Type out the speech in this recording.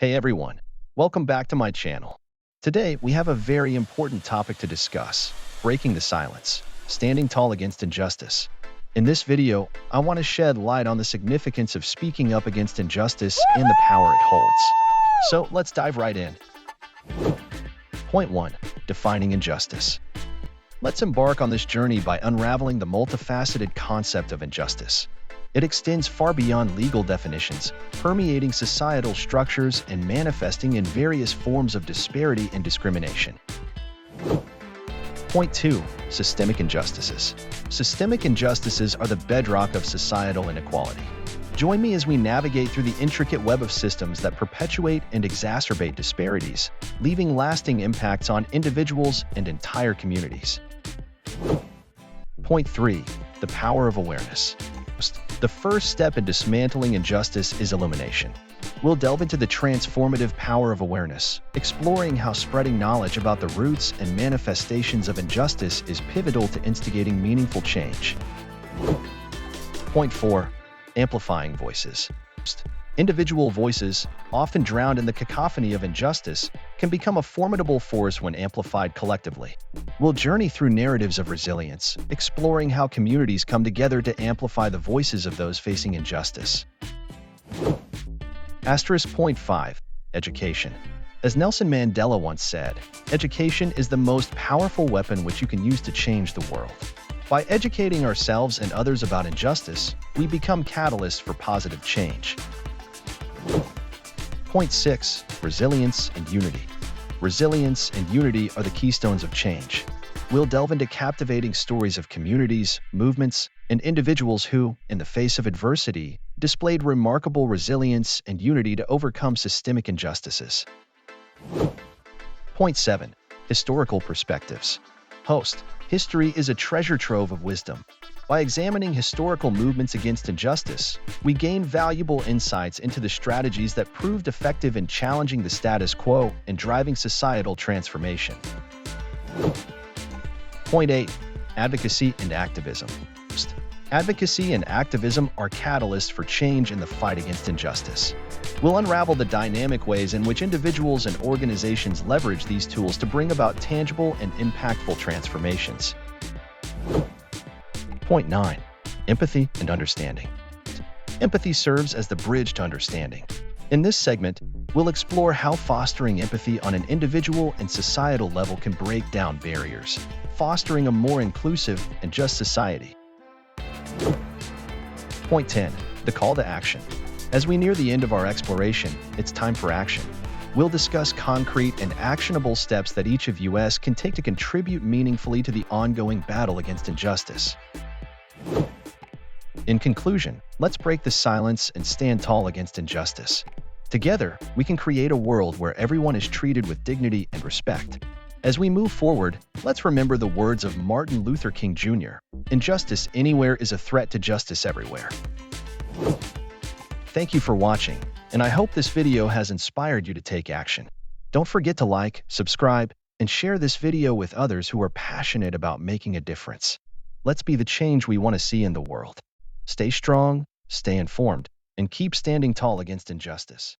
Hey everyone, welcome back to my channel. Today we have a very important topic to discuss, breaking the silence, standing tall against injustice. In this video, I want to shed light on the significance of speaking up against injustice and the power it holds. So let's dive right in. Point 1. Defining injustice. Let's embark on this journey by unraveling the multifaceted concept of injustice. It extends far beyond legal definitions, permeating societal structures and manifesting in various forms of disparity and discrimination. Point 2. Systemic injustices. Systemic injustices are the bedrock of societal inequality. Join me as we navigate through the intricate web of systems that perpetuate and exacerbate disparities, leaving lasting impacts on individuals and entire communities. Point 3. The power of awareness. The first step in dismantling injustice is illumination. We'll delve into the transformative power of awareness, exploring how spreading knowledge about the roots and manifestations of injustice is pivotal to instigating meaningful change. Point 4. Amplifying voices. Individual voices, often drowned in the cacophony of injustice, can become a formidable force when amplified collectively. We'll journey through narratives of resilience, exploring how communities come together to amplify the voices of those facing injustice. Point 5. Education. As Nelson Mandela once said, education is the most powerful weapon which you can use to change the world. By educating ourselves and others about injustice, we become catalysts for positive change. Point 6. Resilience and unity. Resilience and unity are the keystones of change. We'll delve into captivating stories of communities, movements, and individuals who, in the face of adversity, displayed remarkable resilience and unity to overcome systemic injustices. Point 7. Historical perspectives. History is a treasure trove of wisdom. By examining historical movements against injustice, we gain valuable insights into the strategies that proved effective in challenging the status quo and driving societal transformation. Point 8. Advocacy and activism. Advocacy and activism are catalysts for change in the fight against injustice. We'll unravel the dynamic ways in which individuals and organizations leverage these tools to bring about tangible and impactful transformations. Point 9. Empathy and understanding. Empathy serves as the bridge to understanding. In this segment, we'll explore how fostering empathy on an individual and societal level can break down barriers, fostering a more inclusive and just society. Point 10. The call to action. As we near the end of our exploration, it's time for action. We'll discuss concrete and actionable steps that each of us can take to contribute meaningfully to the ongoing battle against injustice. In conclusion, let's break the silence and stand tall against injustice. Together, we can create a world where everyone is treated with dignity and respect. As we move forward, let's remember the words of Martin Luther King Jr. Injustice anywhere is a threat to justice everywhere. Thank you for watching, and I hope this video has inspired you to take action. Don't forget to like, subscribe, and share this video with others who are passionate about making a difference. Let's be the change we want to see in the world. Stay strong, stay informed, and keep standing tall against injustice.